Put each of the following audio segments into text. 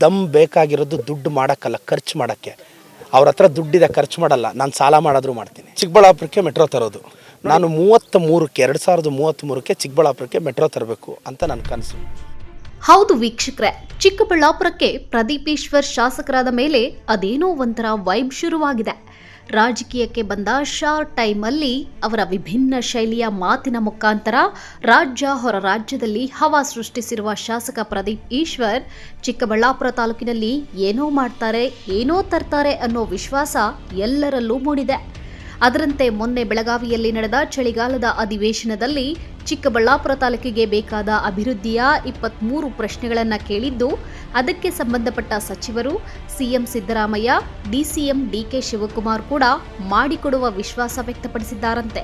ದಮ್ ಬೇಕಾಗಿರೋದು ದುಡ್ಡು ಮಾಡೋಕ್ಕಲ್ಲ, ಖರ್ಚು ಮಾಡೋಕ್ಕೆ. ಅವ್ರ ಹತ್ರ ದುಡ್ಡಿದೆ, ಖರ್ಚು ಮಾಡಲ್ಲ. ನಾನು ಸಾಲ ಮಾಡಾದರೂ ಮಾಡ್ತೀನಿ. ಚಿಕ್ಕಬಳ್ಳಾಪುರಕ್ಕೆ ಮೆಟ್ರೋ ತರೋದು. ನಾನು 2033ಕ್ಕೆ ಚಿಕ್ಕಬಳ್ಳಾಪುರಕ್ಕೆ ಮೆಟ್ರೋ ತರಬೇಕು ಅಂತ ನನ್ನ ಕನಸು. ಹೌದು ವೀಕ್ಷಕರೇ, ಚಿಕ್ಕಬಳ್ಳಾಪುರಕ್ಕೆ ಪ್ರದೀಪ್ ಈಶ್ವರ್ ಶಾಸಕರಾದ ಮೇಲೆ ಅದೇನೋ ಒಂಥರ ವೈಬ್ ಶುರುವಾಗಿದೆ. ರಾಜಕೀಯಕ್ಕೆ ಬಂದ ಶಾರ್ಟ್ ಟೈಮಲ್ಲಿ ಅವರ ವಿಭಿನ್ನ ಶೈಲಿಯ ಮಾತಿನ ಮುಖಾಂತರ ರಾಜ್ಯ ಹೊರ ರಾಜ್ಯದಲ್ಲಿ ಹವಾ ಸೃಷ್ಟಿಸಿರುವ ಶಾಸಕ ಪ್ರದೀಪ್ ಈಶ್ವರ್ ಚಿಕ್ಕಬಳ್ಳಾಪುರ ತಾಲೂಕಿನಲ್ಲಿ ಏನೋ ಮಾಡ್ತಾರೆ, ಏನೋ ತರ್ತಾರೆ ಅನ್ನೋ ವಿಶ್ವಾಸ ಎಲ್ಲರಲ್ಲೂ ಮೂಡಿದೆ. ಅದರಂತೆ ಮೊನ್ನೆ ಬೆಳಗಾವಿಯಲ್ಲಿ ನಡೆದ ಚಳಿಗಾಲದ ಅಧಿವೇಶನದಲ್ಲಿ ಚಿಕ್ಕಬಳ್ಳಾಪುರ ತಾಲೂಕಿಗೆ ಬೇಕಾದ ಅಭಿವೃದ್ಧಿಯ 23 ಪ್ರಶ್ನೆಗಳನ್ನು ಕೇಳಿದ್ದು, ಅದಕ್ಕೆ ಸಂಬಂಧಪಟ್ಟ ಸಚಿವರು CM Siddaramaiah, DCM D K Shivakumar ಕೂಡ ಮಾಡಿಕೊಡುವ ವಿಶ್ವಾಸ ವ್ಯಕ್ತಪಡಿಸಿದ್ದಾರಂತೆ.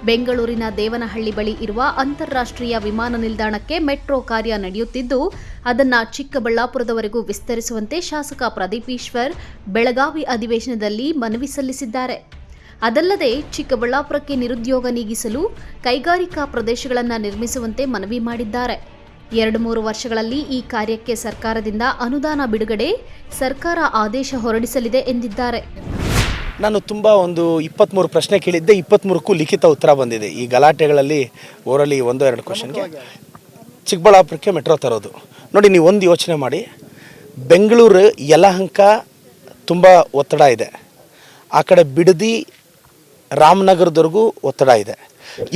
ಬೆಂಗಳೂರಿನ ದೇವನಹಳ್ಳಿ ಬಳಿ ಇರುವ ಅಂತಾರಾಷ್ಟ್ರೀಯ ವಿಮಾನ ನಿಲ್ದಾಣಕ್ಕೆ ಮೆಟ್ರೋ ಕಾರ್ಯ ನಡೆಯುತ್ತಿದ್ದು, ಅದನ್ನು ಚಿಕ್ಕಬಳ್ಳಾಪುರದವರೆಗೂ ವಿಸ್ತರಿಸುವಂತೆ ಶಾಸಕ ಪ್ರದೀಪ್ ಈಶ್ವರ್ ಬೆಳಗಾವಿ ಅಧಿವೇಶನದಲ್ಲಿ ಮನವಿ ಸಲ್ಲಿಸಿದ್ದಾರೆ. ಅದಲ್ಲದೆ ಚಿಕ್ಕಬಳ್ಳಾಪುರಕ್ಕೆ ನಿರುದ್ಯೋಗ ನೀಗಿಸಲು ಕೈಗಾರಿಕಾ ಪ್ರದೇಶಗಳನ್ನು ನಿರ್ಮಿಸುವಂತೆ ಮನವಿ ಮಾಡಿದ್ದಾರೆ. 2-3 ವರ್ಷಗಳಲ್ಲಿ ಈ ಕಾರ್ಯಕ್ಕೆ ಸರ್ಕಾರದಿಂದ ಅನುದಾನ ಬಿಡುಗಡೆ, ಸರ್ಕಾರ ಆದೇಶ ಹೊರಡಿಸಲಿದೆ ಎಂದಿದ್ದಾರೆ. ನಾನು ತುಂಬ 23 ಪ್ರಶ್ನೆ ಕೇಳಿದ್ದೆ, 23ಕ್ಕೂ ಲಿಖಿತ ಉತ್ತರ ಬಂದಿದೆ. ಈ ಗಲಾಟೆಗಳಲ್ಲಿ ಓರಲಿ 1-2 ಕ್ವಶನ್ಗೆ ಚಿಕ್ಕಬಳ್ಳಾಪುರಕ್ಕೆ ಮೆಟ್ರೋ ತರೋದು. ನೋಡಿ, ನೀವು ಒಂದು ಯೋಚನೆ ಮಾಡಿ, ಬೆಂಗಳೂರು ಯಲಹಂಕ ತುಂಬ ಒತ್ತಡ ಇದೆ, ಆ ಕಡೆ ಬಿಡದಿ ರಾಮನಗರದವರೆಗೂ ಒತ್ತಡ ಇದೆ.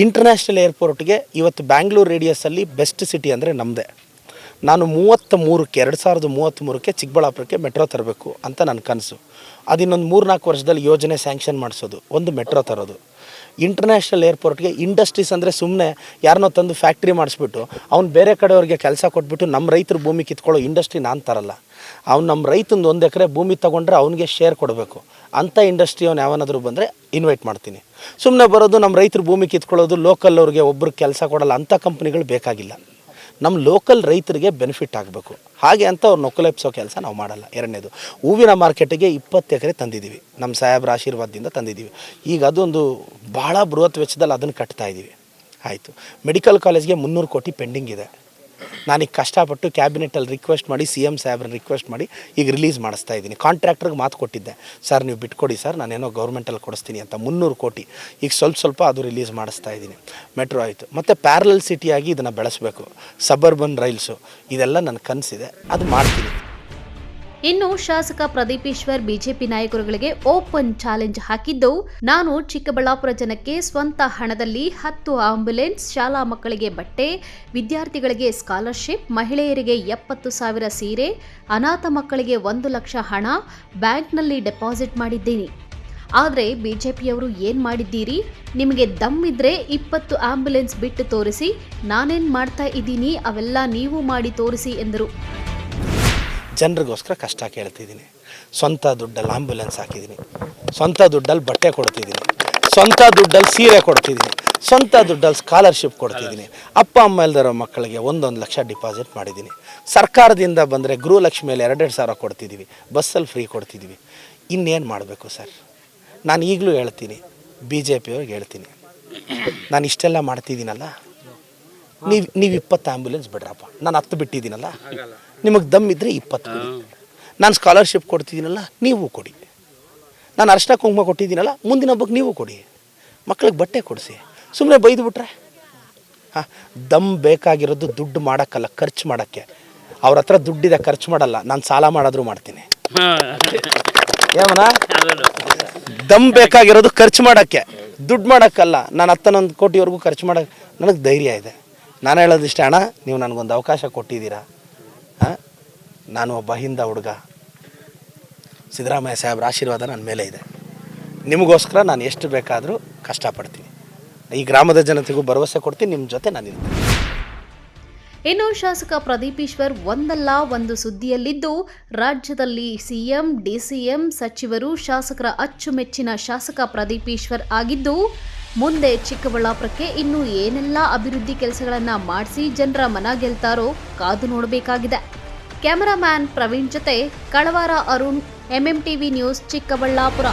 ಇಂಟರ್ನ್ಯಾಷನಲ್ ಏರ್ಪೋರ್ಟ್ಗೆ ಇವತ್ತು ಬ್ಯಾಂಗ್ಳೂರು ರೇಡಿಯಸಲ್ಲಿ ಬೆಸ್ಟ್ ಸಿಟಿ ಅಂದರೆ ನಮ್ಮದೇ. ನಾನು 2033ಕ್ಕೆ ಚಿಕ್ಕಬಳ್ಳಾಪುರಕ್ಕೆ ಮೆಟ್ರೋ ತರಬೇಕು ಅಂತ ನನ್ನ ಕನಸು. ಅದಿನ್ನೊಂದು 3-4 ವರ್ಷದಲ್ಲಿ ಯೋಜನೆ ಸ್ಯಾಂಕ್ಷನ್ ಮಾಡಿಸೋದು, ಒಂದು ಮೆಟ್ರೋ ತರೋದು. ಇಂಟರ್ನ್ಯಾಷನಲ್ ಏರ್ಪೋರ್ಟ್ಗೆ ಇಂಡಸ್ಟ್ರೀಸ್ ಅಂದರೆ ಸುಮ್ಮನೆ ಯಾರನ್ನೋ ತಂದು ಫ್ಯಾಕ್ಟ್ರಿ ಮಾಡಿಸ್ಬಿಟ್ಟು ಅವ್ನು ಬೇರೆ ಕಡೆಯವ್ರಿಗೆ ಕೆಲಸ ಕೊಟ್ಬಿಟ್ಟು ನಮ್ಮ ರೈತರು ಭೂಮಿ ಕಿತ್ಕೊಳ್ಳೋ ಇಂಡಸ್ಟ್ರಿ ನಾನು ತರಲ್ಲ. ಅವ್ನು ನಮ್ಮ ರೈತಂದು 1 ಎಕರೆ ಭೂಮಿ ತೊಗೊಂಡ್ರೆ ಅವನಿಗೆ ಶೇರ್ ಕೊಡಬೇಕು. ಅಂಥ ಇಂಡಸ್ಟ್ರಿ ಅವ್ನು ಯಾವನಾದರೂ ಬಂದರೆ ಇನ್ವೈಟ್ ಮಾಡ್ತೀನಿ. ಸುಮ್ಮನೆ ಬರೋದು ನಮ್ಮ ರೈತರು ಭೂಮಿ ಕಿತ್ಕೊಳ್ಳೋದು, ಲೋಕಲ್ ಅವ್ರಿಗೆ ಒಬ್ರಿಗೆ ಕೆಲಸ ಕೊಡಲ್ಲ, ಅಂಥ ಕಂಪ್ನಿಗಳು ಬೇಕಾಗಿಲ್ಲ. ನಮ್ಮ ಲೋಕಲ್ ರೈತರಿಗೆ ಬೆನಿಫಿಟ್ ಆಗಬೇಕು. ಹಾಗೆ ಅಂತ ಅವ್ರು ನೊಕ್ಕಲೆಪ್ಸೋ ಕೆಲಸ ನಾವು ಮಾಡಲ್ಲ. 2ನೇದು, ಹೂವಿನ ಮಾರ್ಕೆಟಿಗೆ 20 ಎಕರೆ ತಂದಿದ್ದೀವಿ, ನಮ್ಮ ಸಾಹೇಬ್ರ ಆಶೀರ್ವಾದದಿಂದ ತಂದಿದ್ದೀವಿ. ಈಗ ಅದೊಂದು ಭಾಳ ಬೃಹತ್ ವೆಚ್ಚದಲ್ಲಿ ಅದನ್ನು ಕಟ್ತಾ ಇದ್ದೀವಿ. ಆಯಿತು. ಮೆಡಿಕಲ್ ಕಾಲೇಜ್ಗೆ 300 ಕೋಟಿ ಪೆಂಡಿಂಗ್ ಇದೆ. ನಾನೀಗ ಕಷ್ಟಪಟ್ಟು ಕ್ಯಾಬಿನೆಟಲ್ಲಿ ರಿಕ್ವೆಸ್ಟ್ ಮಾಡಿ, CM ಸಾಹೇಬ್ರನ್ನ ರಿಕ್ವೆಸ್ಟ್ ಮಾಡಿ ಈಗ ರಿಲೀಸ್ ಮಾಡಿಸ್ತಾ ಇದ್ದೀನಿ. ಕಾಂಟ್ರಾಕ್ಟ್ರಿಗೆ ಮಾತು ಕೊಟ್ಟಿದ್ದೆ, ಸರ್ ನೀವು ಬಿಟ್ಕೊಡಿ ಸರ್, ನಾನೇನೋ ಗೌರ್ಮೆಂಟಲ್ಲಿ ಕೊಡಿಸ್ತೀನಿ ಅಂತ. 300 ಕೋಟಿ ಈಗ ಸ್ವಲ್ಪ ಅದು ರಿಲೀಸ್ ಮಾಡಿಸ್ತಾ ಇದ್ದೀನಿ. ಮೆಟ್ರೋ ಆಯಿತು. ಮತ್ತು ಪ್ಯಾರಲಲ್ ಸಿಟಿಯಾಗಿ ಇದನ್ನು ಬೆಳೆಸಬೇಕು. ಸಬರ್ಬನ್ ರೈಲ್ಸು, ಇದೆಲ್ಲ ನನ್ನ ಕನಸಿದೆ, ಅದು ಮಾಡ್ತೀನಿ. ಇನ್ನು ಶಾಸಕ ಪ್ರದೀಪ್ ಈಶ್ವರ್ ಬಿಜೆಪಿ ನಾಯಕರುಗಳಿಗೆ ಓಪನ್ ಚಾಲೆಂಜ್ ಹಾಕಿದ್ದು, ನಾನು ಚಿಕ್ಕಬಳ್ಳಾಪುರ ಜನಕ್ಕೆ ಸ್ವಂತ ಹಣದಲ್ಲಿ 10 ಆಂಬ್ಯುಲೆನ್ಸ್, ಶಾಲಾ ಮಕ್ಕಳಿಗೆ ಬಟ್ಟೆ, ವಿದ್ಯಾರ್ಥಿಗಳಿಗೆ ಸ್ಕಾಲರ್ಶಿಪ್, ಮಹಿಳೆಯರಿಗೆ 70,000 ಸೀರೆ, ಅನಾಥ ಮಕ್ಕಳಿಗೆ 1 ಲಕ್ಷ ಹಣ ಬ್ಯಾಂಕ್ನಲ್ಲಿ ಡೆಪಾಸಿಟ್ ಮಾಡಿದ್ದೀನಿ. ಆದರೆ ಬಿಜೆಪಿಯವರು ಏನು ಮಾಡಿದ್ದೀರಿ? ನಿಮಗೆ ದಮ್ ಇದ್ರೆ 20 ಆಂಬ್ಯುಲೆನ್ಸ್ ಬಿಟ್ಟು ತೋರಿಸಿ, ನಾನೇನು ಮಾಡ್ತಾ ಇದ್ದೀನಿ ಅವೆಲ್ಲ ನೀವು ಮಾಡಿ ತೋರಿಸಿ ಎಂದರು. ಜನರಿಗೋಸ್ಕರ ಕಷ್ಟ ಕೇಳ್ತಿದ್ದೀನಿ. ಸ್ವಂತ ದುಡ್ಡಲ್ಲಿ ಆಂಬ್ಯುಲೆನ್ಸ್ ಹಾಕಿದ್ದೀನಿ, ಸ್ವಂತ ದುಡ್ಡಲ್ಲಿ ಬಟ್ಟೆ ಕೊಡ್ತಿದ್ದೀನಿ, ಸ್ವಂತ ದುಡ್ಡಲ್ಲಿ ಸೀರೆ ಕೊಡ್ತಿದ್ದೀನಿ, ಸ್ವಂತ ದುಡ್ಡಲ್ಲಿ ಸ್ಕಾಲರ್ಶಿಪ್ ಕೊಡ್ತಿದ್ದೀನಿ. ಅಪ್ಪ ಅಮ್ಮ ಇಲ್ದಿರೋ ಮಕ್ಕಳಿಗೆ 1 ಲಕ್ಷ ಡಿಪಾಸಿಟ್ ಮಾಡಿದ್ದೀನಿ. ಸರ್ಕಾರದಿಂದ ಬಂದರೆ ಗೃಹಲಕ್ಷ್ಮಿಯಲ್ಲಿ 2 ಸಾವಿರ ಕೊಡ್ತಿದ್ದೀವಿ, ಬಸ್ಸಲ್ಲಿ ಫ್ರೀ ಕೊಡ್ತಿದ್ದೀವಿ. ಇನ್ನೇನು ಮಾಡಬೇಕು ಸರ್? ನಾನು ಈಗಲೂ ಹೇಳ್ತೀನಿ, BJP ಅವ್ರಿಗೆ ಹೇಳ್ತೀನಿ, ನಾನು ಇಷ್ಟೆಲ್ಲ ಮಾಡ್ತಿದ್ದೀನಲ್ಲ, ನೀವು 20 ಆಂಬ್ಯುಲೆನ್ಸ್ ಬಿಡ್ರಪ್ಪ, ನಾನು 10 ಬಿಟ್ಟಿದ್ದೀನಲ್ಲ, ನಿಮಗೆ ದಮ್ ಇದ್ದರೆ 20 ಕೊಡಿ. ನಾನು ಸ್ಕಾಲರ್ಶಿಪ್ ಕೊಡ್ತಿದ್ದೀನಲ್ಲ, ನೀವು ಕೊಡಿ. ನಾನು ಅರಿಶಿನ ಕುಂಕುಮ ಕೊಟ್ಟಿದ್ದೀನಲ್ಲ, ಮುಂದಿನ ಹಬ್ಬಕ್ಕೆ ನೀವು ಕೊಡಿ. ಮಕ್ಕಳಿಗೆ ಬಟ್ಟೆ ಕೊಡಿಸಿ. ಸುಮ್ಮನೆ ಬೈದು ಬಿಟ್ರೆ ದಮ್ ಬೇಕಾಗಿರೋದು ದುಡ್ಡು ಮಾಡೋಕ್ಕಲ್ಲ, ಖರ್ಚು ಮಾಡೋಕ್ಕೆ. ಅವ್ರ ಹತ್ರ ದುಡ್ಡಿದೆ, ಖರ್ಚು ಮಾಡಲ್ಲ. ನಾನು ಸಾಲ ಮಾಡಾದರೂ ಮಾಡ್ತೀನಿ. ಏಮನ ದಮ್ ಬೇಕಾಗಿರೋದು ಖರ್ಚು ಮಾಡೋಕ್ಕೆ, ದುಡ್ಡು ಮಾಡೋಕ್ಕಲ್ಲ. ನಾನು 11 ಕೋಟಿವರೆಗೂ ಖರ್ಚು ಮಾಡೋಕ್ಕೆ ನನಗೆ ಧೈರ್ಯ ಇದೆ. ನಾನು ಹೇಳೋದಿಷ್ಟೇ, ಅಣ್ಣ ನೀವು ನನಗೊಂದು ಅವಕಾಶ ಕೊಟ್ಟಿದ್ದೀರಾ. ನಾನು ಒಬ್ಬ ಹಿಂದ ಹುಡುಗ, ಸಿದ್ದರಾಮಯ್ಯ ಸಾಹೇಬ್ರ ಆಶೀರ್ವಾದ ನನ್ನ ಮೇಲೆ ಇದೆ. ನಿಮಗೋಸ್ಕರ ನಾನು ಎಷ್ಟು ಬೇಕಾದರೂ ಕಷ್ಟಪಡ್ತೀನಿ. ಈ ಗ್ರಾಮದ ಜನತೆಗೂ ಭರವಸೆ ಕೊಡ್ತೀನಿ, ನಿಮ್ಮ ಜೊತೆ ನಾನಿರ್ತೀನಿ. ಇನ್ನು ಶಾಸಕ ಪ್ರದೀಪ್ ಈಶ್ವರ್ ಒಂದಲ್ಲ ಒಂದು ಸುದ್ದಿಯಲ್ಲಿದ್ದು, ರಾಜ್ಯದಲ್ಲಿ ಸಿಎಂ, ಡಿಸಿಎಂ, ಸಚಿವರು, ಶಾಸಕರ ಅಚ್ಚುಮೆಚ್ಚಿನ ಶಾಸಕ ಪ್ರದೀಪ್ ಈಶ್ವರ್ ಆಗಿದ್ದು, ಮುಂದೆ ಚಿಕ್ಕಬಳ್ಳಾಪುರಕ್ಕೆ ಇನ್ನೂ ಏನೆಲ್ಲ ಅಭಿವೃದ್ಧಿ ಕೆಲಸಗಳನ್ನು ಮಾಡಿಸಿ ಜನರ ಮನ ಗೆಲ್ತಾರೋ ಕಾದು ನೋಡಬೇಕಾಗಿದೆ. ಕ್ಯಾಮರಾಮ್ಯಾನ್ ಪ್ರವೀಣ್ ಜೊತೆ ಕಳವಾರ ಅರುಣ್, MMTV ನ್ಯೂಸ್, ಚಿಕ್ಕಬಳ್ಳಾಪುರ.